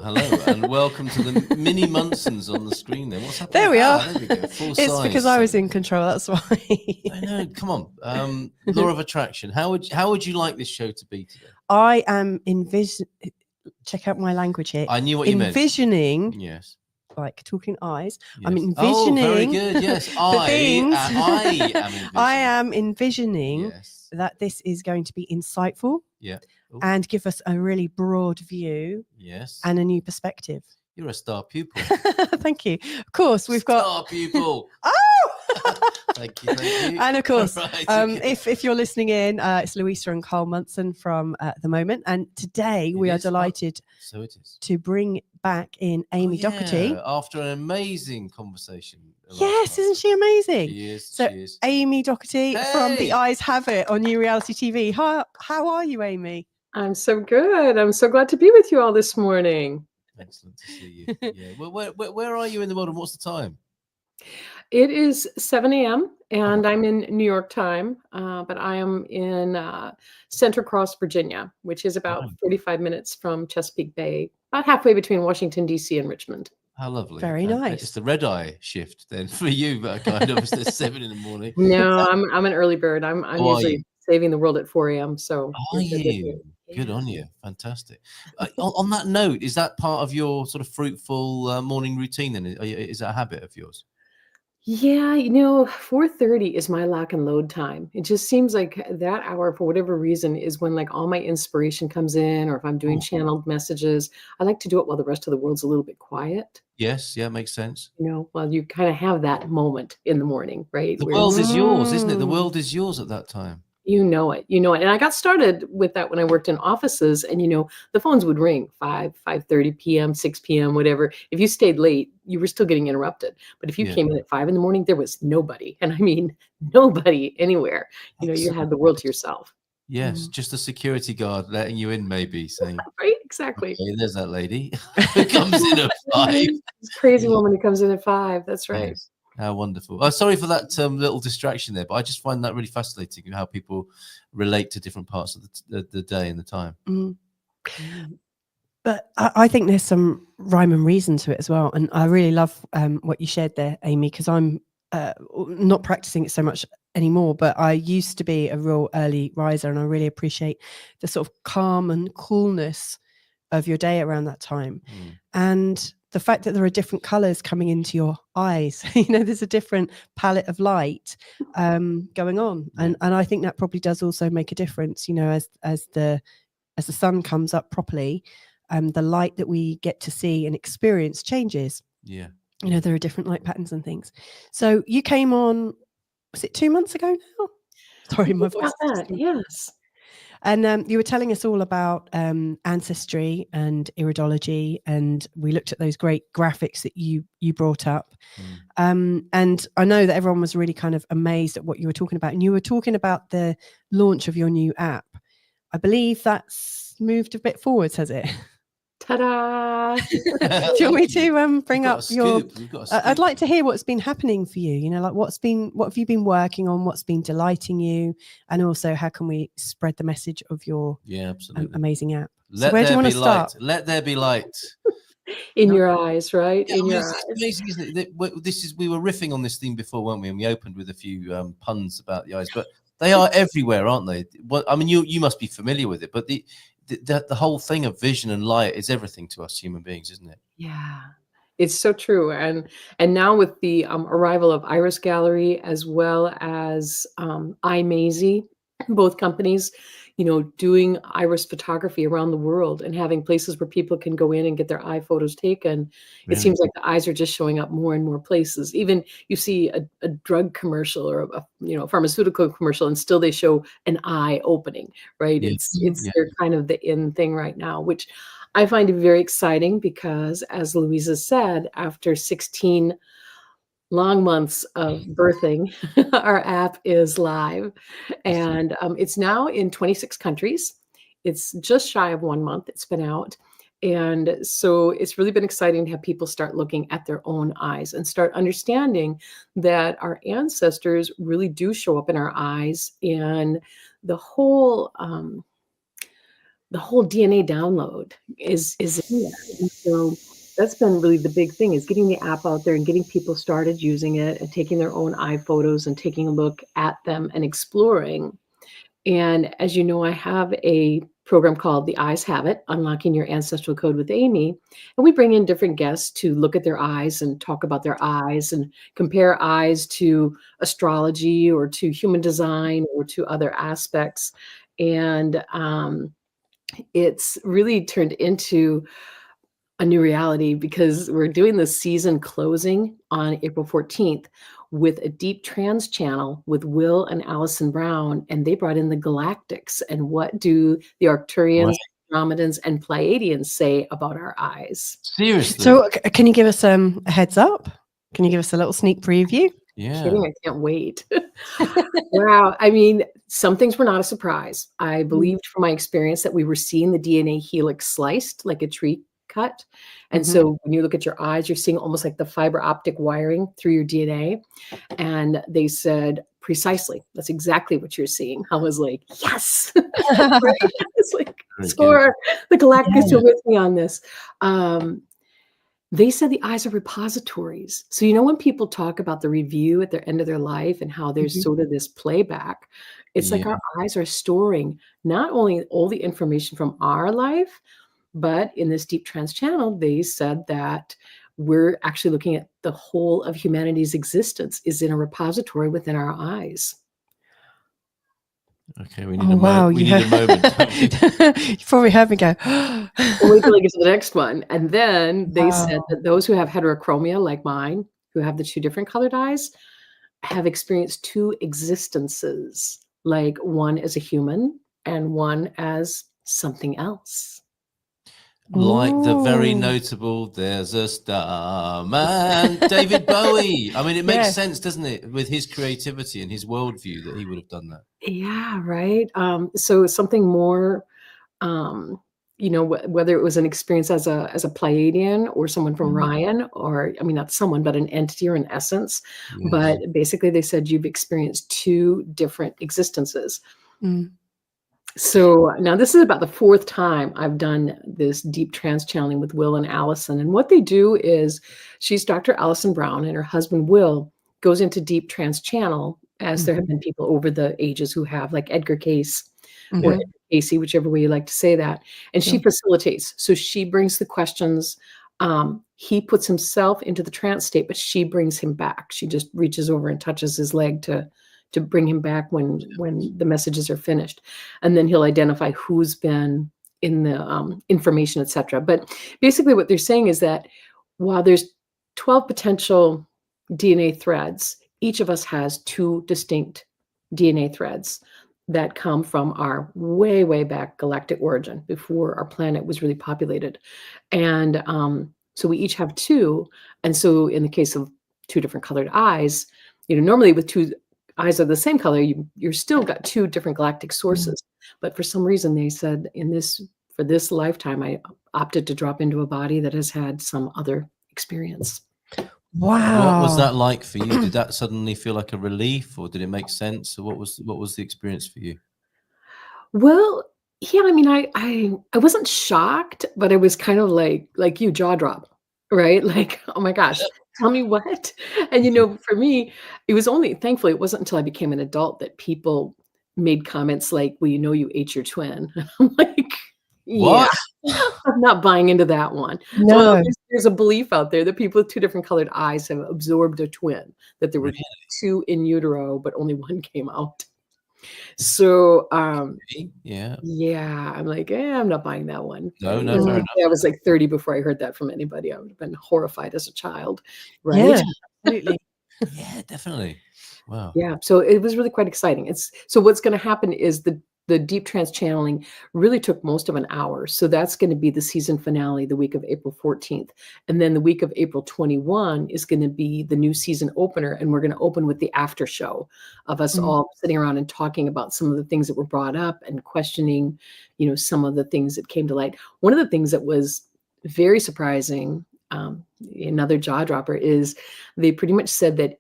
hello, and welcome to the mini Munsons on the screen. What's happening? There we are. There we go. Full It's size. because I was in control. That's why. I know. Come on. Law of attraction. How would you like this show to be today? I am check out my language here. I knew what you meant. Envisioning. Yes. Like talking eyes. Yes. I'm envisioning. Oh, very good. Yes. I am envisioning. I am envisioning Yes. that this is going to be insightful. Yeah. Ooh. And give us a really broad view. Yes. And a new perspective. You're a star pupil. Thank you. Of course, we've got star pupil. Thank you. And of course, right, if you're listening in, it's Louisa and Carl Munson from The Moment. And today we are delighted to bring back in Amy Dougherty. After an amazing conversation. Yes, isn't she amazing? She is. So she is. Amy Dougherty from The Eyes Have It on New Reality TV. How are you, Amy? I'm so good. I'm so glad to be with you all this morning. Excellent to see you. Yeah. Where are you in the world and what's the time? It is 7 a.m. and I'm in New York time, but I am in Center Cross, Virginia, which is about 45 minutes from Chesapeake Bay, about halfway between Washington, D.C. and Richmond. How lovely. Very nice. It's the red eye shift then for you, but kind of it's 7 in the morning. No, I'm an early bird. I'm usually saving the world at 4 a.m. So are you? Good on you. Fantastic. On that note, is that part of your sort of fruitful morning routine then? Is that a habit of yours? Yeah, 4:30 is my lock and load time. It just seems like that hour, for whatever reason, is when like all my inspiration comes in, or if I'm doing channeled messages. I like to do it while the rest of the world's a little bit quiet. Yes, yeah, makes sense. Well, you kind of have that moment in the morning, right? The world is yours, isn't it? The world is yours at that time. You know it. And I got started with that when I worked in offices, and the phones would ring 5:30 p.m., 6 p.m., whatever. If you stayed late, you were still getting interrupted. But if you came in at 5 in the morning, there was nobody. And I mean, nobody anywhere. You had the world to yourself. Yes, just a security guard letting you in, maybe saying, right, exactly. Okay, there's that lady who comes in at 5. This crazy woman who comes in at 5. That's right. Yes. How wonderful. Oh, sorry for that little distraction there, but I just find that really fascinating, how people relate to different parts of the day and the time. But I think there's some rhyme and reason to it as well. And I really love what you shared there, Amy, because I'm not practicing it so much anymore, but I used to be a real early riser, and I really appreciate the sort of calm and coolness of your day around that time. And the fact that there are different colors coming into your eyes, there's a different palette of light going on. And I think that probably does also make a difference, as the sun comes up properly, the light that we get to see and experience changes. Yeah. There are different light patterns and things. So you came on, was it 2 months ago now? Sorry, my voice. Yes. And you were telling us all about ancestry and iridology, and we looked at those great graphics that you brought up. And I know that everyone was really kind of amazed at what you were talking about. And you were talking about the launch of your new app. I believe that's moved a bit forwards, has it? Ta-da! Do you want me to bring up your? I'd like to hear what's been happening for you. What have you been working on? What's been delighting you? And also, how can we spread the message of your amazing app? So where do you want to start? Let there be light in your eyes, right? Yeah, it's amazing, isn't it? We were riffing on this theme before, weren't we? And we opened with a few puns about the eyes, but they are everywhere, aren't they? Well, I mean, you must be familiar with it, but the whole thing of vision and light is everything to us human beings, isn't it? Yeah, it's so true. And now with the arrival of Iris Gallery as well as iMazy, both companies, doing iris photography around the world and having places where people can go in and get their eye photos taken. Really? It seems like the eyes are just showing up more and more places. Even you see a drug commercial or a pharmaceutical commercial, and still they show an eye opening, right? Yeah. They're kind of the in thing right now, which I find very exciting because, as Louisa said, after 16 long months of birthing, our app is live, and it's now in 26 countries. It's just shy of 1 month it's been out. And so it's really been exciting to have people start looking at their own eyes and start understanding that our ancestors really do show up in our eyes, and the whole the whole DNA download is in there. And so that's been really the big thing, is getting the app out there and getting people started using it and taking their own eye photos and taking a look at them and exploring. And as you know, I have a program called The Eyes Have It, Unlocking Your Ancestral Code with Amy. And we bring in different guests to look at their eyes and talk about their eyes and compare eyes to astrology or to human design or to other aspects. And it's really turned into a new reality, because we're doing the season closing on April 14th with a deep trans channel with Will and Allison Brown, and they brought in the galactics and what do the Arcturians, Andromedans, and Pleiadians say about our eyes. Seriously. So can you give us a heads up? Can you give us a little sneak preview? Yeah. Kidding, I can't wait. Wow. I mean, some things were not a surprise. I believed from my experience that we were seeing the DNA helix sliced like a tree cut. And so when you look at your eyes, you're seeing almost like the fiber optic wiring through your DNA. And they said, precisely, that's exactly what you're seeing. I was like, yes. Right? It's like, score. The Galactics are with me on this. They said the eyes are repositories. So, you know, when people talk about the review at the end of their life and how there's sort of this playback, it's like our eyes are storing not only all the information from our life, but in this deep trans channel, they said that we're actually looking at the whole of humanity's existence is in a repository within our eyes. Okay, we need a moment. You probably heard me go. Wait till I get to the next one. And then they said that those who have heterochromia, like mine, who have the two different colored eyes, have experienced two existences, like one as a human and one as something else. Like the very notable "There's a Star Man," David Bowie. I mean, it makes sense, doesn't it, with his creativity and his worldview, that he would have done that. Yeah, right. So something more, you know, whether it was an experience as a Pleiadian or someone from Ryan, or I mean, not someone, but an entity or an essence. Yes. But basically, they said you've experienced two different existences. So now this is about the fourth time I've done this deep trans channeling with Will and Allison. And what they do is, she's Dr. Allison Brown, and her husband Will goes into deep trans channel, as there have been people over the ages who have, like Edgar Case or Edgar Casey, whichever way you like to say that. And she facilitates. So she brings the questions. He puts himself into the trance state, but she brings him back. She just reaches over and touches his leg to bring him back when the messages are finished. And then he'll identify who's been in the information, etc. But basically what they're saying is that while there's 12 potential DNA threads, each of us has two distinct DNA threads that come from our way, way back galactic origin, before our planet was really populated. And so we each have two. And so in the case of two different colored eyes, you know, normally with two eyes are the same color, you're still got two different galactic sources. But for some reason, they said for this lifetime, I opted to drop into a body that has had some other experience. Wow. Oh. What was that like for you? Did that suddenly feel like a relief, or did it make sense? Or what was the experience for you? Well, yeah, I mean, I wasn't shocked, but I was kind of like you, jaw drop, right? Like, oh my gosh, tell me what? And you know, for me, it was thankfully, it wasn't until I became an adult that people made comments like, well, you know, you ate your twin. I'm like, What? yeah, I'm not buying into that one. No. Well, there's a belief out there that people with two different colored eyes have absorbed a twin, that there were two in utero, but only one came out. So, Yeah, I'm like, I'm not buying that one. no, fair enough. I was like 30 before I heard that from anybody. I would have been horrified as a child, right? Yeah, absolutely. Yeah, definitely. Wow. Yeah, so it was really quite exciting. So what's going to happen is the deep trance channeling really took most of an hour. So that's going to be the season finale the week of April 14th. And then the week of April 21 is going to be the new season opener. And we're going to open with the after show of us all sitting around and talking about some of the things that were brought up and questioning, you know, some of the things that came to light. One of the things that was very surprising, another jaw dropper, is they pretty much said that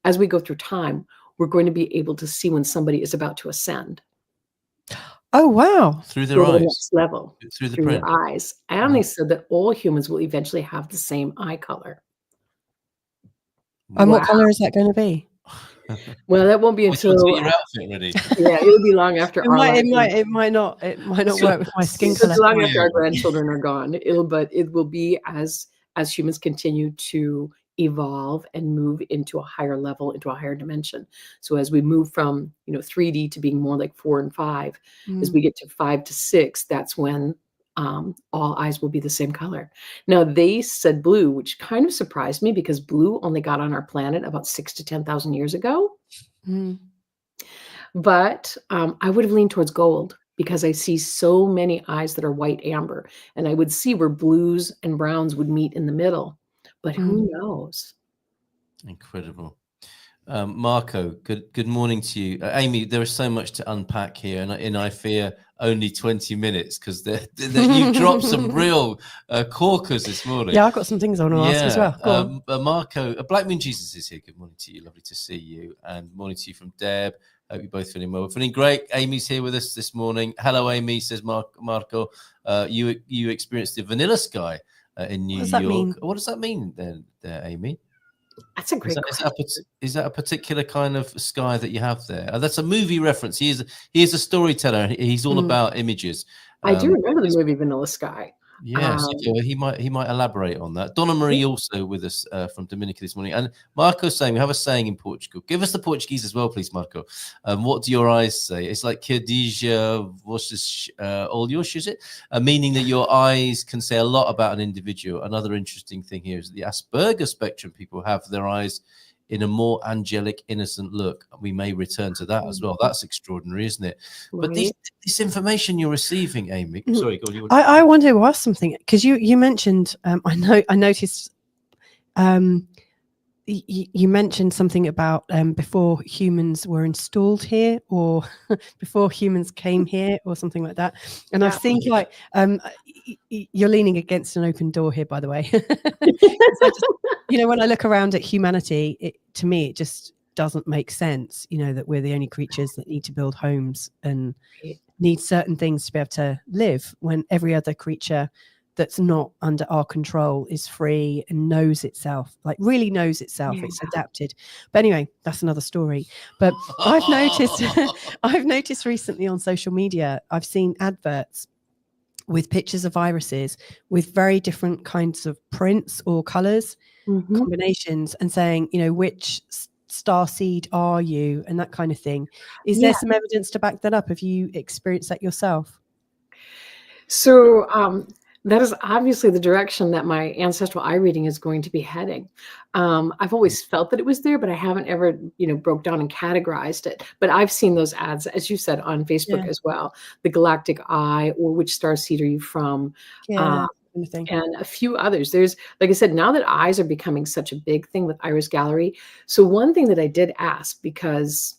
as we go through time, we're going to be able to see when somebody is about to ascend. Oh, wow. through their go to the eyes, next level through the through print. your eyes. And they said that all humans will eventually have the same eye color. And Wow. what color is that going to be? Well, that won't be Oh, do you want to until get your outfit ready? yeah, it'll be long after It our might, lives. it might not So- work with my skin It'll color. be long after Scenario. our grandchildren are gone. It will be as humans continue to evolve and move into a higher level, into a higher dimension. So as we move from 3D to being more like 4 and 5, as we get to 5 to 6, that's when all eyes will be the same color. Now they said blue, which kind of surprised me because blue only got on our planet about 6,000 to 10,000 years ago. Mm. But I would have leaned towards gold because I see so many eyes that are white amber, and I would see where blues and browns would meet in the middle. But who knows? Incredible. Marco, good morning to you. Amy, there is so much to unpack here, and I fear only 20 minutes because you dropped some real corkers this morning. Yeah, I've got some things I want to ask as well. Go on. Marco, Black Moon Jesus is here. Good morning to you. Lovely to see you. And morning to you from Deb. Hope you're both feeling well. We're feeling great. Amy's here with us this morning. Hello, Amy, says Marco. You experienced the vanilla sky in New York. What does that mean there, Amy? That's a great question. Is that a particular kind of sky that you have there? That's a movie reference. He is a storyteller. He's all about images. I do remember the movie Vanilla Sky. Yes, he might elaborate on that. Donna Marie also with us from Dominica this morning, and Marco's saying we have a saying in Portugal. Give us the Portuguese as well, please, Marco. What do your eyes say? It's like que diz vossos olhos, is it? Meaning that your eyes can say a lot about an individual. Another interesting thing here is the Asperger spectrum people have their eyes in a more angelic, innocent look. We may return to that as well. That's extraordinary, isn't it? But this information you're receiving, Amy. Sorry, go on. I wanted to ask something because you mentioned. I noticed. You mentioned something about before humans were installed here, or before humans came here, or something like that. And I think like you're leaning against an open door here, by the way. When I look around at humanity, to me, it just doesn't make sense, that we're the only creatures that need to build homes and need certain things to be able to live when every other creature that's not under our control is free and knows itself, really knows itself. It's adapted. But anyway, that's another story. But I've noticed recently on social media, I've seen adverts with pictures of irises with very different kinds of prints or colors, combinations, and saying, which star seed are you, and that kind of thing. Is there some evidence to back that up? Have you experienced that yourself? So that is obviously the direction that my ancestral eye reading is going to be heading. I've always felt that it was there, but I haven't ever, broke down and categorized it. But I've seen those ads, as you said, on Facebook as well. The galactic eye, or which star seed are you from? And a few others. There's, like I said, now that eyes are becoming such a big thing with Iris Gallery. So one thing that I did ask, because,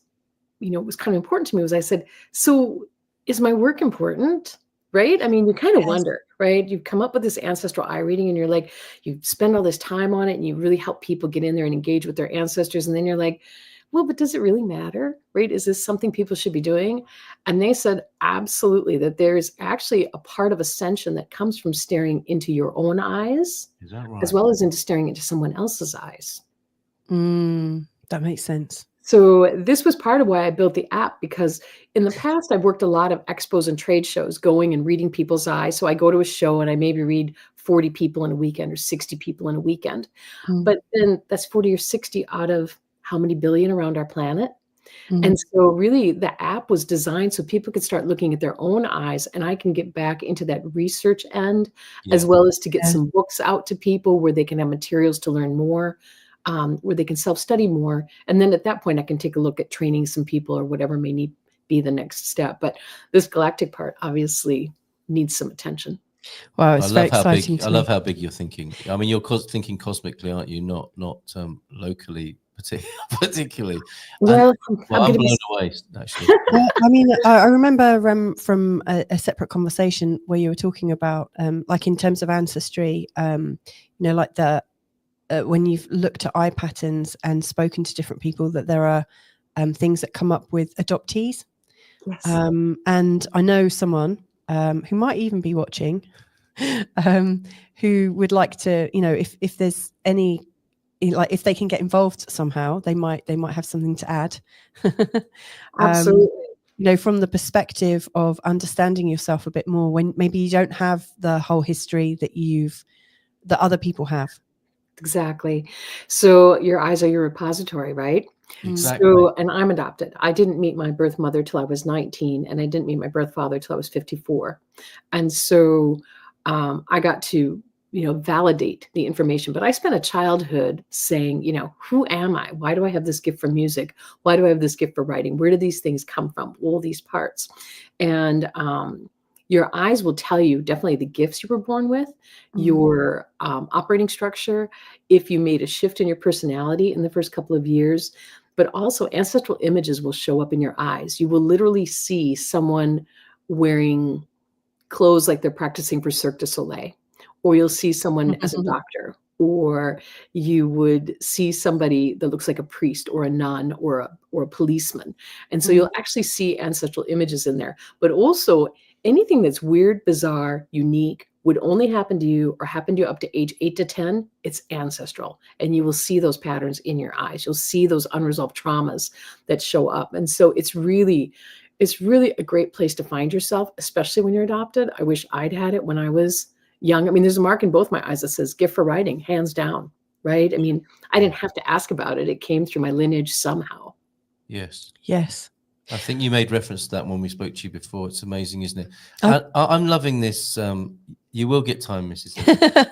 it was kind of important to me, was I said, so is my work important? Right? I mean, you kind of wonder, right? You come up with this ancestral eye reading and you're like, you spend all this time on it and you really help people get in there and engage with their ancestors. And then you're like, well, but does it really matter? Right? Is this something people should be doing? And they said, absolutely, that there's actually a part of ascension that comes from staring into your own eyes, is that right? As well as into staring into someone else's eyes. That makes sense. So this was part of why I built the app, because in the past, I've worked a lot of expos and trade shows, going and reading people's eyes. So I go to a show and I maybe read 40 people in a weekend or 60 people in a weekend. But then that's 40 or 60 out of how many billion around our planet. And so really the app was designed so people could start looking at their own eyes, and I can get back into that research end, as well as to get some books out to people where they can have materials to learn more. Where they can self-study more. And then at that point, I can take a look at training some people or whatever may need be the next step. But this galactic part obviously needs some attention. Wow, it's very exciting. I love how big you're thinking. I mean, you're thinking cosmically, aren't you? Not locally, particularly. Well, I'm blown away, actually. I mean, I remember from a separate conversation where you were talking about, like in terms of ancestry, like the when you've looked at eye patterns and spoken to different people, that there are things that come up with adoptees. Yes. And I know someone who might even be watching, who would like to, if there's any, like if they can get involved somehow, they might have something to add. Absolutely. From the perspective of understanding yourself a bit more when maybe you don't have the whole history that other people have. Exactly. So your eyes are your repository, right? Exactly. So, and I'm adopted. I didn't meet my birth mother till I was 19, and I didn't meet my birth father till I was 54. And so I got to, validate the information. But I spent a childhood saying, who am I? Why do I have this gift for music? Why do I have this gift for writing? Where do these things come from? All these parts. And your eyes will tell you definitely the gifts you were born with, your operating structure, if you made a shift in your personality in the first couple of years, but also ancestral images will show up in your eyes. You will literally see someone wearing clothes like they're practicing for Cirque du Soleil, or you'll see someone as a doctor, or you would see somebody that looks like a priest or a nun or a policeman. And so you'll actually see ancestral images in there, but also anything that's weird, bizarre, unique would only happen to you or happen to you up to age 8 to 10. It's ancestral. And you will see those patterns in your eyes. You'll see those unresolved traumas that show up. And so it's really a great place to find yourself, especially when you're adopted. I wish I'd had it when I was young. I mean, there's a mark in both my eyes that says gift for writing, hands down, right? I mean, I didn't have to ask about it. It came through my lineage somehow. Yes. Yes. I think you made reference to that when we spoke to you before. It's amazing, isn't it? I'm loving this. You will get time, Mrs.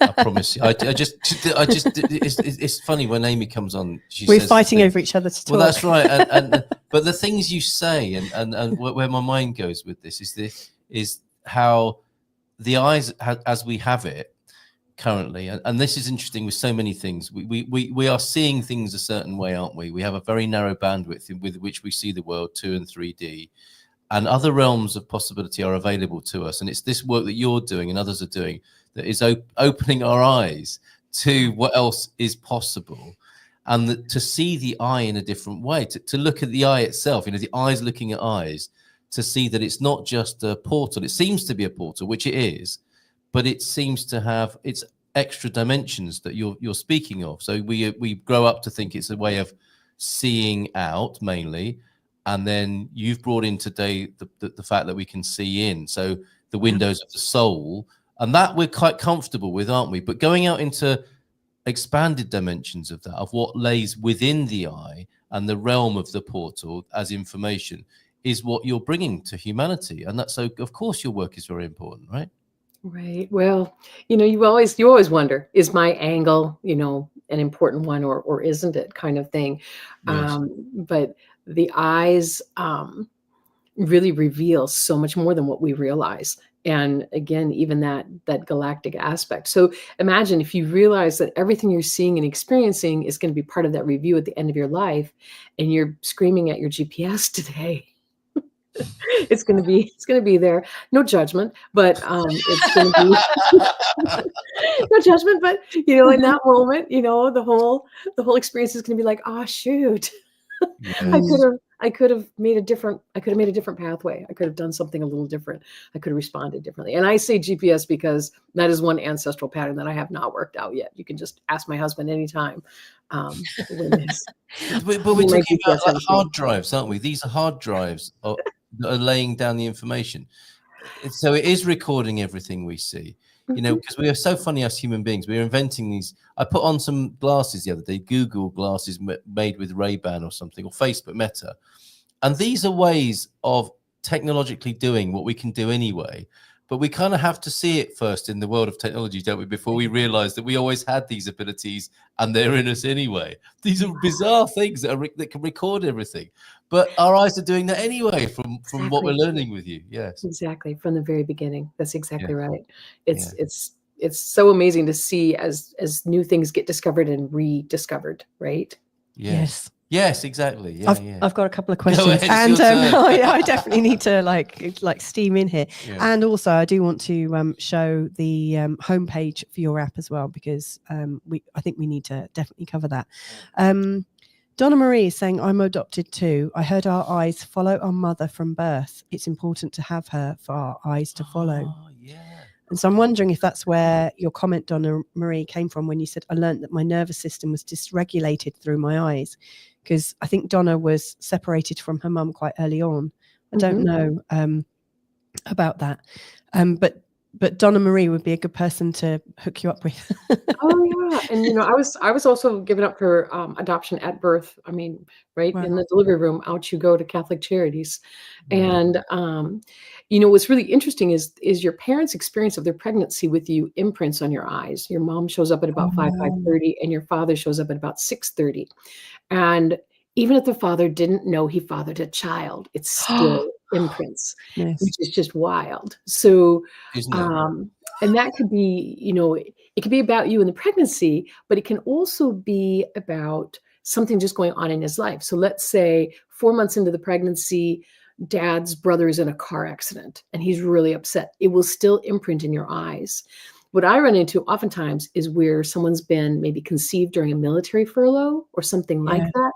I promise you. It's funny when Amy comes on. We're fighting over each other to talk. Well, that's right. But the things you say and where my mind goes with this is how the eyes, as we have it currently, and this is interesting with so many things. We are seeing things a certain way, aren't we? We have a very narrow bandwidth with which we see the world, 2 and 3D, and other realms of possibility are available to us. And it's this work that you're doing and others are doing that is opening our eyes to what else is possible, and to see the eye in a different way, to look at the eye itself, the eyes looking at eyes, to see that it's not just a portal. It seems to be a portal, which it is, but it seems to have its extra dimensions that you're speaking of. So we grow up to think it's a way of seeing out mainly, and then you've brought in today the fact that we can see in, so the windows of the soul, and that we're quite comfortable with, aren't we? But going out into expanded dimensions of that, of what lays within the eye and the realm of the portal as information, is what you're bringing to humanity. And that's, so of course your work is very important, right? Right. Well, you always wonder, is my angle, an important one or isn't it, kind of thing. Yes. But the eyes really reveal so much more than what we realize. And again, even that galactic aspect. So imagine if you realize that everything you're seeing and experiencing is going to be part of that review at the end of your life, and you're screaming at your GPS today. It's going to be there. No judgment, but it's going to be no judgment, but in that moment, the whole experience is going to be like, oh shoot, Yes. I could have made a different pathway. I could have done something a little different. I could have responded differently. And I say GPS because that is one ancestral pattern that I have not worked out yet. You can just ask my husband anytime. But we're talking about like hard drives, aren't we? These are hard drives that are laying down the information. So it is recording everything we see, because we are so funny as human beings. We're inventing these. I put on some glasses the other day, Google glasses made with Ray-Ban or something, or Facebook Meta. And these are ways of technologically doing what we can do anyway. But we kind of have to see it first in the world of technology, don't we, before we realize that we always had these abilities and they're in us anyway. These are bizarre things that can record everything. But our eyes are doing that anyway from what we're learning with you. Yes. Exactly. From the very beginning. That's exactly right. It's so amazing to see as new things get discovered and rediscovered, right? Yes, exactly. Yeah, I've got a couple of questions, and I definitely need to like steam in here. Yeah. And also, I do want to show the homepage for your app as well, because I think we need to definitely cover that. Donna Marie is saying, I'm adopted too. I heard our eyes follow our mother from birth. It's important to have her for our eyes to follow. Oh, yeah. And so I'm wondering if that's where your comment, Donna Marie, came from when you said, I learned that my nervous system was dysregulated through my eyes. Because I think Donna was separated from her mum quite early on. I don't know about that. But Donna Marie would be a good person to hook you up with. Oh yeah, and I was also given up for adoption at birth. I mean, right in the delivery room, out you go to Catholic Charities, and what's really interesting is your parents' experience of their pregnancy with you imprints on your eyes. Your mom shows up at about 5:30, and your father shows up at about 6:30, and even if the father didn't know he fathered a child, it's still imprints, which is just wild. So, and that could be, it could be about you in the pregnancy, but it can also be about something just going on in his life. So let's say 4 months into the pregnancy, dad's brother is in a car accident and he's really upset. It will still imprint in your eyes. What I run into oftentimes is where someone's been maybe conceived during a military furlough or something like that,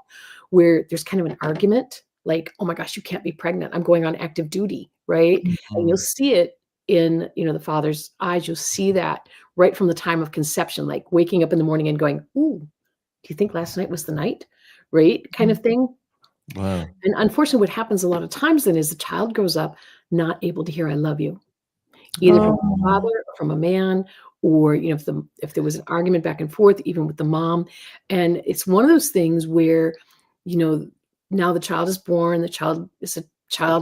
where there's kind of an argument, like, oh my gosh, you can't be pregnant. I'm going on active duty, right? And you'll see it in, the father's eyes. You'll see that right from the time of conception, like waking up in the morning and going, ooh, do you think last night was the night? Right? Kind of thing. Wow. And unfortunately, what happens a lot of times then is the child grows up not able to hear I love you, either from a father or from a man, or if there was an argument back and forth, even with the mom. And it's one of those things where, now the child is born, the child is a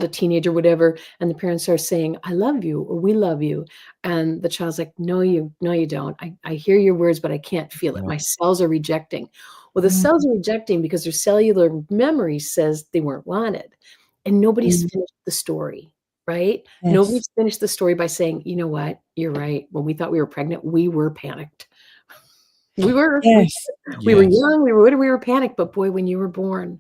teenager, whatever, and the parents are saying, I love you, or we love you. And the child's like, no, you don't. I hear your words, but I can't feel it. My cells are rejecting. Well, the cells are rejecting because their cellular memory says they weren't wanted. And nobody's finished the story, right? Yes. Nobody's finished the story by saying, you know what, you're right. When we thought we were pregnant, we were panicked. We were, we were young, we were panicked, but boy, when you were born,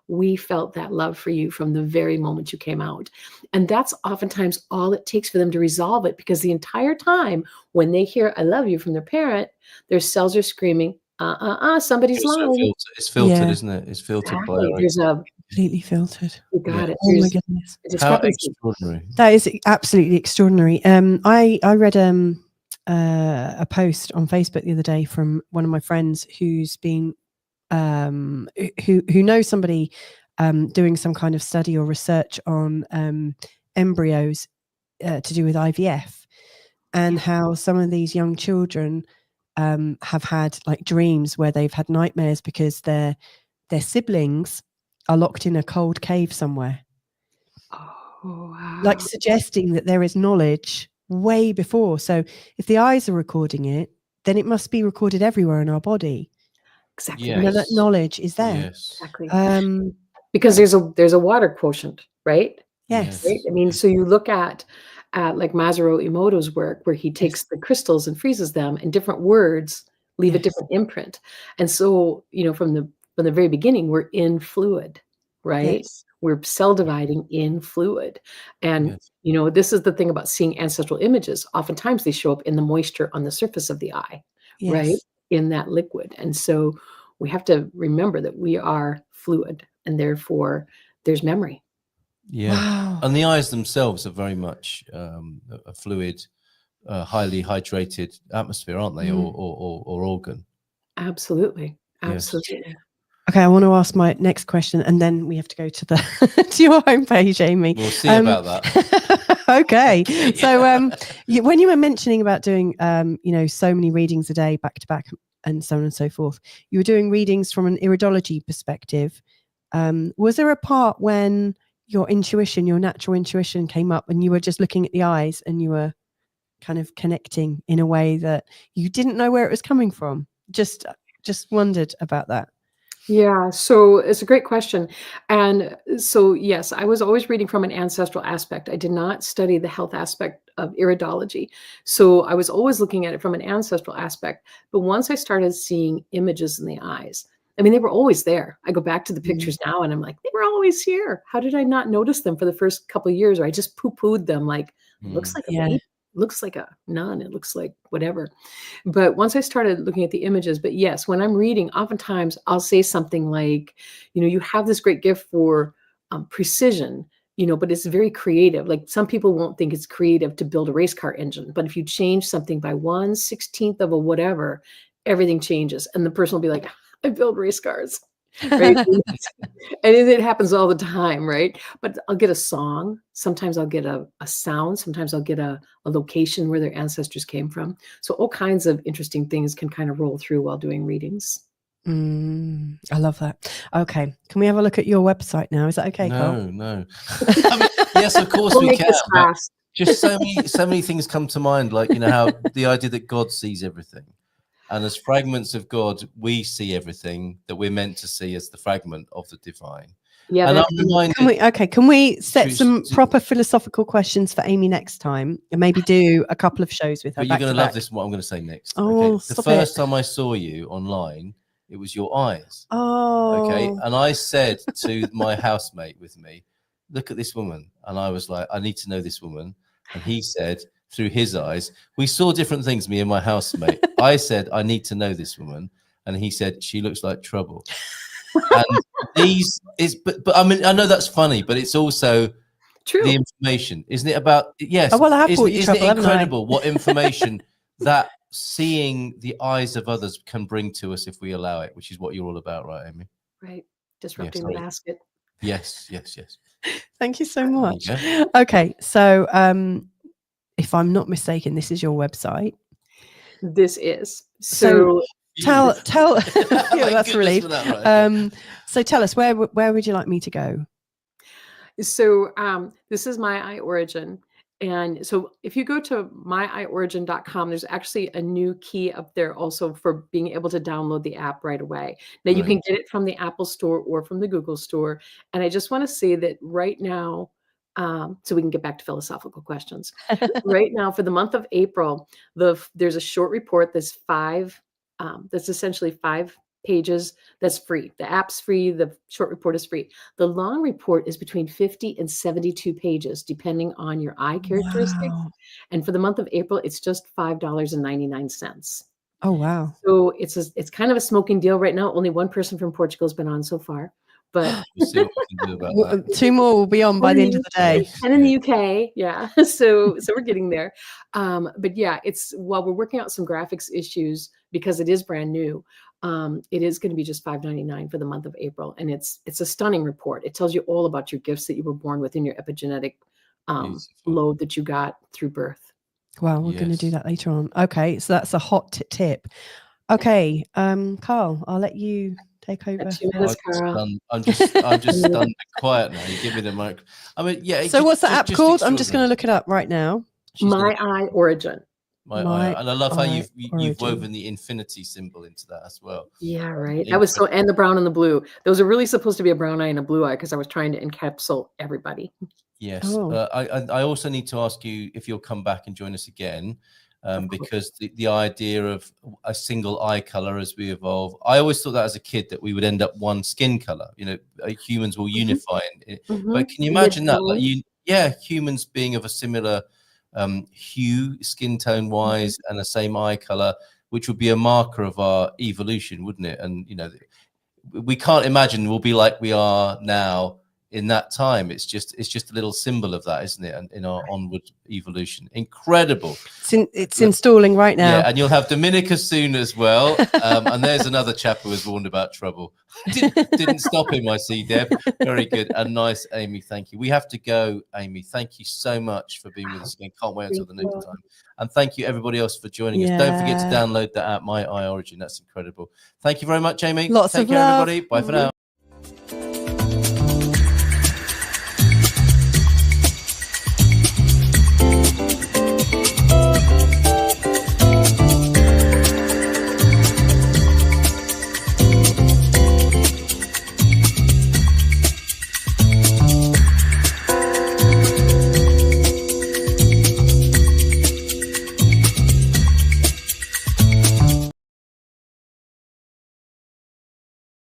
we felt that love for you from the very moment you came out. And that's oftentimes all it takes for them to resolve it, because the entire time when they hear I love you from their parent, their cells are screaming, somebody's lying. It's filtered, isn't it? It's filtered by there's a completely filtered. You got it. Oh my goodness. How extraordinary. That is absolutely extraordinary. I read a post on Facebook the other day from one of my friends who's been who knows somebody doing some kind of study or research on embryos to do with IVF, and how some of these young children have had like dreams where they've had nightmares because their siblings are locked in a cold cave somewhere. Oh, wow. Like suggesting that there is knowledge way before. So if the eyes are recording it, then it must be recorded everywhere in our body. Exactly. Yes. That knowledge is there. Yes. Exactly. Because there's a water quotient, right? Yes. Right? I mean, so you look at like Masaru Emoto's work, where he takes the crystals and freezes them, and different words leave a different imprint. And so, from the very beginning, we're in fluid, right? Yes. We're cell dividing in fluid. And, this is the thing about seeing ancestral images. Oftentimes they show up in the moisture on the surface of the eye, right? In that liquid. And so we have to remember that we are fluid, and therefore there's memory. Yeah. Wow. And the eyes themselves are very much a fluid, highly hydrated atmosphere, aren't they? Or organ. Absolutely. Absolutely. Yes. Okay, I want to ask my next question, and then we have to go to the to your homepage, Amy. We'll see about that. Okay. So when you were mentioning about doing so many readings a day back to back and so on and so forth, you were doing readings from an iridology perspective. Was there a part when your natural intuition came up and you were just looking at the eyes and you were kind of connecting in a way that you didn't know where it was coming from? Just wondered about that. Yeah, so it's a great question. And so, yes, I was always reading from an ancestral aspect. I did not study the health aspect of iridology. So I was always looking at it from an ancestral aspect. But once I started seeing images in the eyes, I mean, they were always there. I go back to the pictures now and I'm like, they were always here. How did I not notice them for the first couple of years? Or I just poo-pooed them like, looks like a baby. looks like a nun. It looks like whatever. But once I started looking at the images, but yes, when I'm reading, oftentimes I'll say something like, you have this great gift for precision, but it's very creative. Like some people won't think it's creative to build a race car engine, but if you change something by 1/16 of a whatever, everything changes. And the person will be like, I build race cars. Right. And it happens all the time, right? But I'll get a song. Sometimes I'll get a sound. Sometimes I'll get a location where their ancestors came from. So all kinds of interesting things can kind of roll through while doing readings. I love that. Okay. Can we have a look at your website now? Is that okay, Carl? No. I mean, yes, of course we can. Just so many things come to mind, like, how the idea that God sees everything. And as fragments of God, we see everything that we're meant to see as the fragment of the divine. Yeah. And I'm reminded, can we set some proper philosophical questions for Amy next time, and maybe do a couple of shows with her? But you're going to love this, what I'm going to say next. Oh, okay? The first time I saw you online, it was your eyes. Oh. Okay. And I said to my housemate with me, look at this woman. And I was like, I need to know this woman. And he said, through his eyes, we saw different things, me and my housemate. I said, I need to know this woman. And he said, she looks like trouble. And but I mean, I know that's funny, but it's also true. The information, isn't it? About, yes. Oh, well, I have brought you trouble, isn't it incredible what information that seeing the eyes of others can bring to us if we allow it, which is what you're all about, right, Amy? Right. Disrupting the basket. Yes. Thank you so much. Okay. So, if I'm not mistaken, this is your website. This is. So tell yeah, that's a relief. That, right? So tell us, where would you like me to go? So this is My Eye Origin. And so if you go to myeyeorigin.com, there's actually a new key up there also for being able to download the app right away. Now you can get it from the Apple Store or from the Google Store. And I just want to say that right now, so we can get back to philosophical questions. Right now, for the month of April, there's a short report that's essentially 5 pages. That's free. The app's free. The short report is free. The long report is between 50 and 72 pages, depending on your eye characteristics. Wow. And for the month of April, it's just $5.99. Oh, wow. So it's kind of a smoking deal right now. Only one person from Portugal has been on so far. But we'll see what we can do about that. 2 more will be on by the end of the day. And in the UK, yeah. So we're getting there. But yeah, while we're working out some graphics issues because it is brand new, it is going to be just $5.99 for the month of April. And it's a stunning report. It tells you all about your gifts that you were born with in your epigenetic load that you got through birth. Well, we're going to do that later on. Okay, so that's a hot tip. Okay, Carl, I'll let you take over. That's 2 minutes, Carl. I'm just stunned and quiet now. You give me the mic. I mean, yeah. So what's the app called? I'm just going to look it up right now. My Eye Origin. My eye. And I love how you've woven the infinity symbol into that as well. Yeah, right. That was and the brown and the blue. There was really supposed to be a brown eye and a blue eye because I was trying to encapsulate everybody. Yes. I also need to ask you if you'll come back and join us again. Because the idea of a single eye color as we evolve, I always thought that as a kid that we would end up one skin color. Humans will unify. But can you imagine that? Like humans being of a similar hue, skin tone wise, and the same eye color, which would be a marker of our evolution, wouldn't it? And we can't imagine we'll be like we are now. In that time, it's just a little symbol of that, isn't it? And in our onward evolution, incredible. It's installing right now. Yeah, and you'll have Dominica soon as well. And there's another chap who was warned about trouble. Didn't stop him, I see, Deb. Very good and nice, Amy. Thank you. We have to go, Amy. Thank you so much for being with us again. Can't wait until the next time. And thank you everybody else for joining us. Don't forget to download the app, My Eye Origin. That's incredible. Thank you very much, Amy. Lots Take of care, love. everybody. Bye for now.